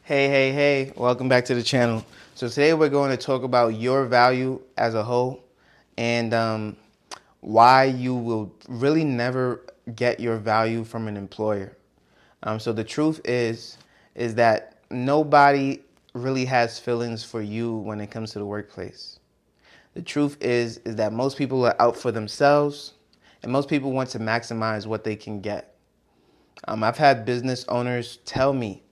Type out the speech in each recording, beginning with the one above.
Hey, welcome back to the channel. So today we're going to talk about your value as a whole and why you will really never get your value from an employer. So the truth is that nobody really has feelings for you when it comes to the workplace. The truth is that most people are out for themselves and most people want to maximize what they can get. I've had business owners tell me,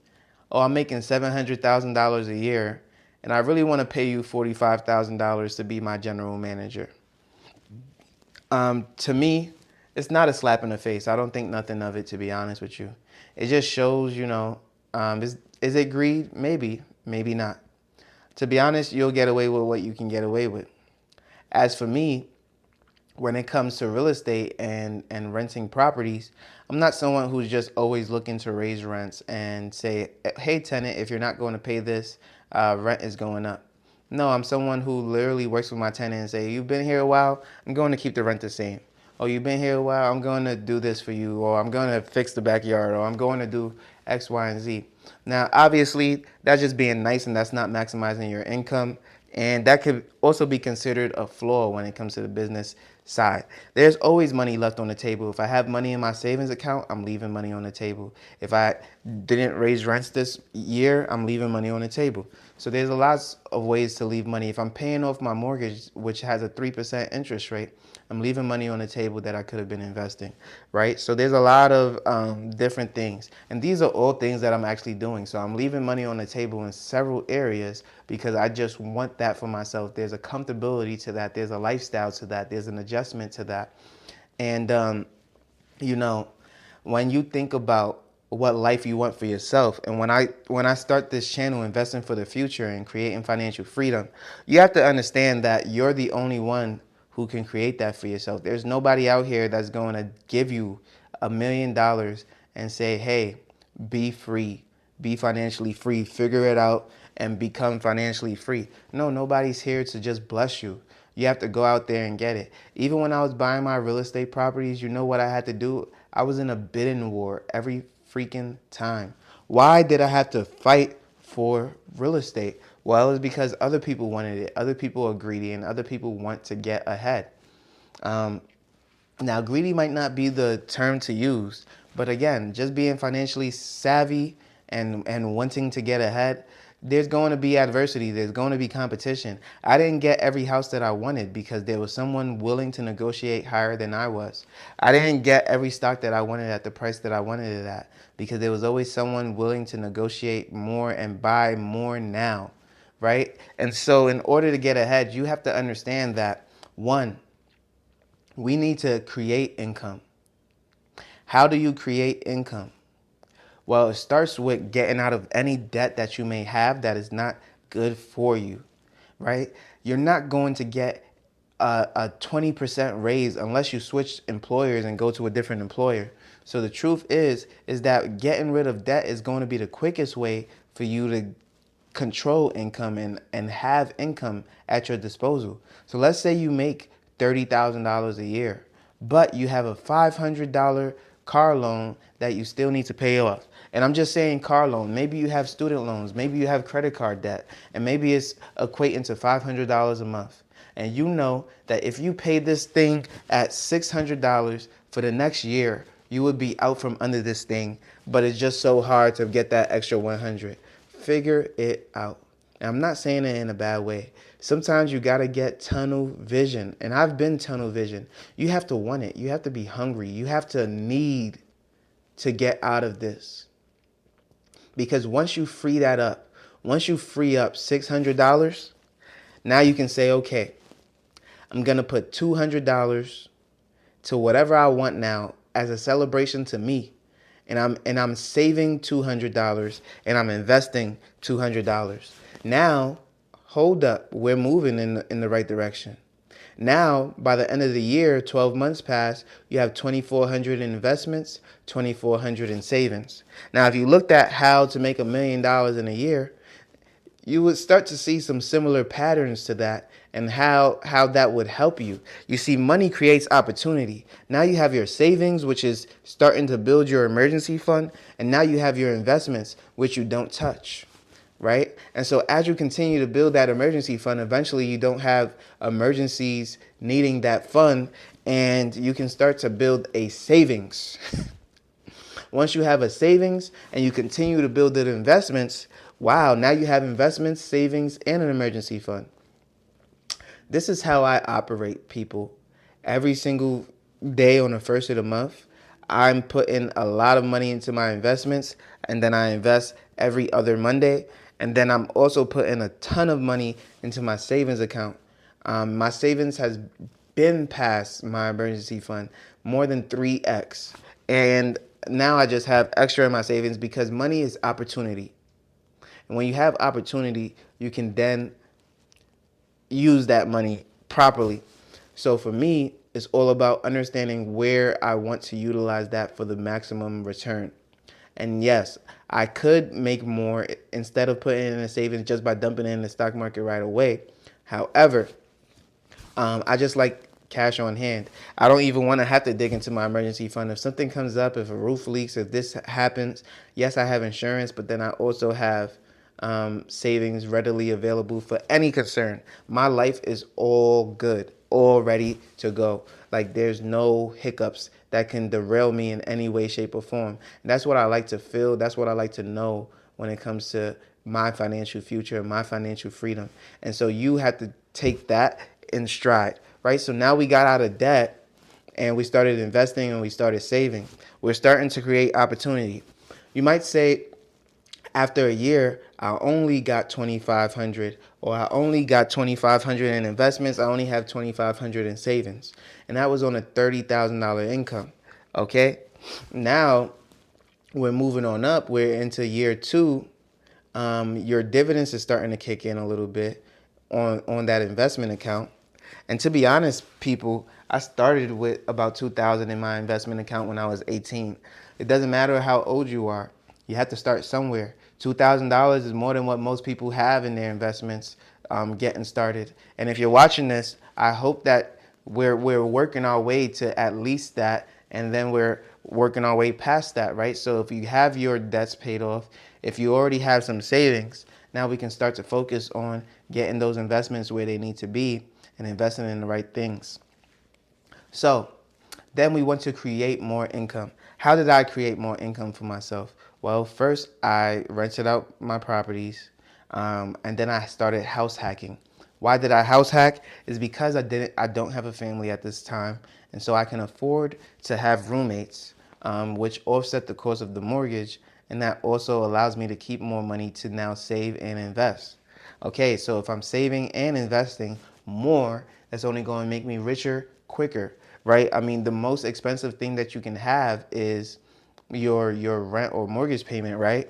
oh, I'm making $700,000 a year, and I really want to pay you $45,000 to be my general manager. To me, it's not a slap in the face. I don't think nothing of it, to be honest with you. It just shows, is it greed? Maybe, maybe not. To be honest, you'll get away with what you can get away with. As for me, when it comes to real estate and renting properties, I'm not someone who's just always looking to raise rents and say, hey, tenant, if you're not going to pay this, rent is going up. No, I'm someone who literally works with my tenant and say, you've been here a while, I'm going to keep the rent the same. Oh, you've been here a while, I'm going to do this for you, or I'm going to fix the backyard, or I'm going to do X, Y, and Z. Now, obviously, that's just being nice and that's not maximizing your income. And that could also be considered a flaw when it comes to the business side. There's always money left on the table. If I have money in my savings account, I'm leaving money on the table. If I didn't raise rents this year, I'm leaving money on the table. So there's a lot of ways to leave money. If I'm paying off my mortgage, which has a 3% interest rate, I'm leaving money on the table that I could have been investing, right? So there's a lot of different things. And these are all things that I'm actually doing. So I'm leaving money on the table in several areas because I just want that for myself. There's a comfortability to that. There's a lifestyle to that. There's an adjustment to that. And, when you think about what life you want for yourself, and when I start this channel, investing for the future and creating financial freedom, you have to understand that you're the only one who can create that for yourself. There's nobody out here that's going to give you $1 million and say, hey, be free, be financially free, figure it out and become financially free. No, nobody's here to just bless you. You have to go out there and get it. Even when I was buying my real estate properties, you know what I had to do? I was in a bidding war every freaking time. Why did I have to fight for real estate? Well, it's because other people wanted it. Other people are greedy and other people want to get ahead. Now, greedy might not be the term to use, but again, just being financially savvy and wanting to get ahead, there's going to be adversity. There's going to be competition. I didn't get every house that I wanted because there was someone willing to negotiate higher than I was. I didn't get every stock that I wanted at the price that I wanted it at because there was always someone willing to negotiate more and buy more now, right? And so in order to get ahead, you have to understand that, one, we need to create income. How do you create income? Well, it starts with getting out of any debt that you may have that is not good for you, right? You're not going to get a 20% raise unless you switch employers and go to a different employer. So the truth is that getting rid of debt is going to be the quickest way for you to control income and have income at your disposal. So let's say you make $30,000 a year, but you have a $500 car loan that you still need to pay off. And I'm just saying car loan. Maybe you have student loans. Maybe you have credit card debt. And maybe it's equating to $500 a month. And you know that if you pay this thing at $600 for the next year, you would be out from under this thing. But it's just so hard to get that extra 100. Figure it out. And I'm not saying it in a bad way. Sometimes you got to get tunnel vision. And I've been tunnel vision. You have to want it. You have to be hungry. You have to need to get out of this. Because once you free that up, once you free up $600, now you can say, okay, I'm going to put $200 to whatever I want now as a celebration to me. And I'm saving $200 and I'm investing $200. Now, hold up, we're moving in the right direction. Now, by the end of the year, 12 months pass, you have 2,400 in investments, 2,400 in savings. Now, if you looked at how to make $1 million in a year, you would start to see some similar patterns to that and how that would help you. You see, money creates opportunity. Now you have your savings, which is starting to build your emergency fund, and now you have your investments, which you don't touch. right? And so as you continue to build that emergency fund, eventually you don't have emergencies needing that fund, and you can start to build a savings. Once you have a savings and you continue to build the investments, wow, now you have investments, savings, and an emergency fund. This is how I operate, people. Every single day on the first of the month, I'm putting a lot of money into my investments, and then I invest every other Monday. And then I'm also putting a ton of money into my savings account. My savings has been past my emergency fund more than 3x. And now I just have extra in my savings because money is opportunity. And when you have opportunity, you can then use that money properly. So for me, it's all about understanding where I want to utilize that for the maximum return. And yes, I could make more instead of putting it in a savings just by dumping it in the stock market right away. However, I just like cash on hand. I don't even want to have to dig into my emergency fund. If something comes up, if a roof leaks, if this happens, yes, I have insurance, but then I also have savings readily available for any concern. My life is all good, all ready to go. Like there's no hiccups that can derail me in any way, shape, or form. And that's what I like to feel. That's what I like to know when it comes to my financial future, my financial freedom. And so you have to take that in stride, right? So now we got out of debt and we started investing and we started saving. We're starting to create opportunity. You might say, after a year, I only got 2,500, or I only got 2,500 in investments. I only have 2,500 in savings, and that was on a $30,000 income. Okay, now we're moving on up. We're into year two. Your dividends is starting to kick in a little bit on that investment account. And to be honest, people, I started with about 2,000 in my investment account when I was 18. It doesn't matter how old you are. You have to start somewhere. $2,000 is more than what most people have in their investments getting started. And if you're watching this, I hope that we're working our way to at least that, and then we're working our way past that, right? So if you have your debts paid off, if you already have some savings, now we can start to focus on getting those investments where they need to be and investing in the right things. So then we want to create more income. How did I create more income for myself? Well, first I rented out my properties, and then I started house hacking. Why did I house hack? Is because I don't have a family at this time, and so I can afford to have roommates, which offset the cost of the mortgage, and that also allows me to keep more money to now save and invest. Okay, so if I'm saving and investing more, that's only going to make me richer quicker, right? I mean, the most expensive thing that you can have is your rent or mortgage payment, right?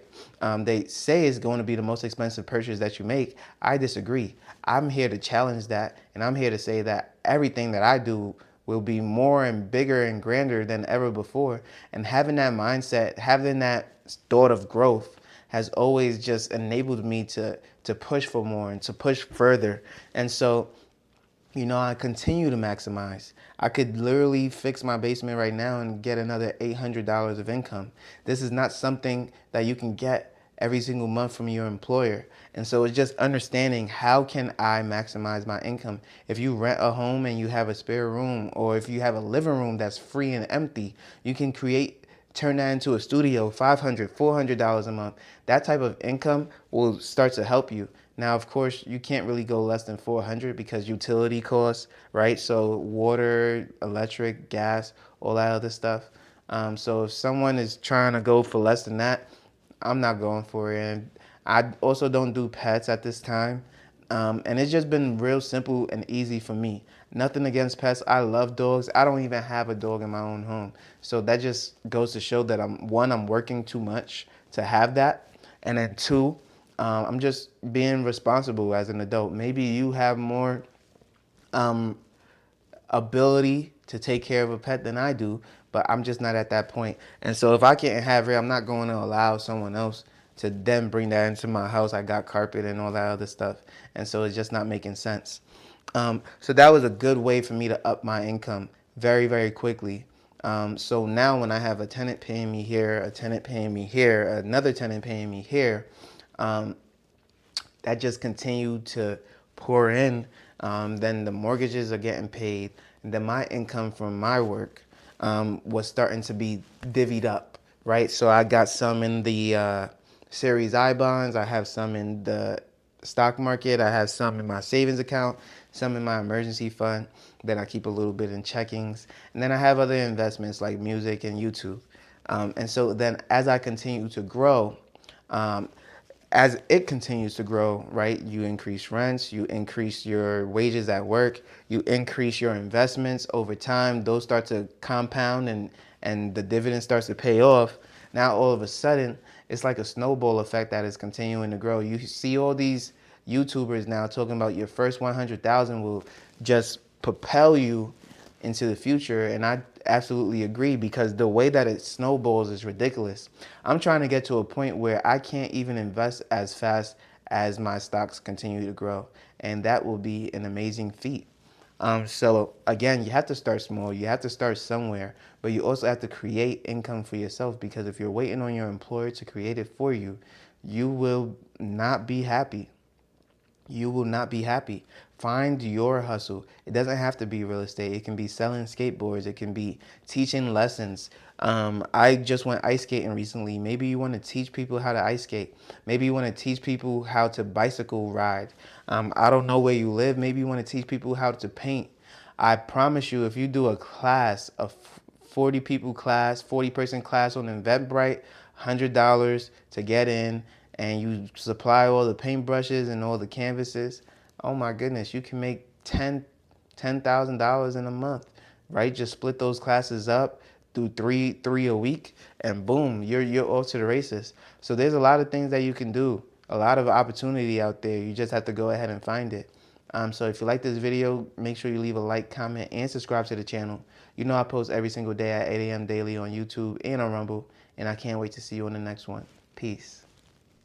They say it's going to be the most expensive purchase that you make. I disagree. I'm here to challenge that, and I'm here to say that everything that I do will be more and bigger and grander than ever before. And having that mindset, having that thought of growth has always just enabled me to push for more and to push further. And so, I continue to maximize. I could literally fix my basement right now and get another $800 of income. This is not something that you can get every single month from your employer. And so it's just understanding, how can I maximize my income? If you rent a home and you have a spare room, or if you have a living room that's free and empty, you can turn that into a studio, $500, $400 a month. That type of income will start to help you. Now, of course, you can't really go less than 400 because utility costs, right? So water, electric, gas, all that other stuff. So if someone is trying to go for less than that, I'm not going for it. And I also don't do pets at this time. And it's just been real simple and easy for me. Nothing against pets. I love dogs. I don't even have a dog in my own home. So that just goes to show that I'm working too much to have that. And then two, I'm just being responsible as an adult. Maybe you have more ability to take care of a pet than I do, but I'm just not at that point. And so if I can't have it, I'm not going to allow someone else to then bring that into my house. I got carpet and all that other stuff. And so it's just not making sense. So that was a good way for me to up my income very, very quickly. So now when I have a tenant paying me here, a tenant paying me here, another tenant paying me here, that just continued to pour in. Then the mortgages are getting paid. And then my income from my work was starting to be divvied up, right? So I got some in the Series I bonds. I have some in the stock market. I have some in my savings account, some in my emergency fund. Then I keep a little bit in checkings. And then I have other investments like music and YouTube. And so then as I continue to grow, um, as it continues to grow, right, you increase rents, you increase your wages at work, you increase your investments over time, those start to compound and the dividend starts to pay off. Now all of a sudden, it's like a snowball effect that is continuing to grow. You see all these YouTubers now talking about your first 100,000 will just propel you into the future, and I absolutely agree because the way that it snowballs is ridiculous. I'm trying to get to a point where I can't even invest as fast as my stocks continue to grow, and that will be an amazing feat. So again, you have to start small. You have to start somewhere, but you also have to create income for yourself, because if you're waiting on your employer to create it for you, you will not be happy. You will not be happy. Find your hustle. It doesn't have to be real estate. It can be selling skateboards. It can be teaching lessons. I just went ice skating recently. Maybe you want to teach people how to ice skate. Maybe you want to teach people how to bicycle ride. I don't know where you live. Maybe you want to teach people how to paint. I promise you, if you do a class, a 40 people class, 40-person class on Eventbrite, $100 to get in, and you supply all the paintbrushes and all the canvases, oh my goodness, you can make $10,000 in a month, right? Just split those classes up, do three a week, and boom, you're off to the races. So there's a lot of things that you can do, a lot of opportunity out there. You just have to go ahead and find it. So if you like this video, make sure you leave a like, comment, and subscribe to the channel. You know I post every single day at 8 a.m. daily on YouTube and on Rumble, and I can't wait to see you on the next one. Peace.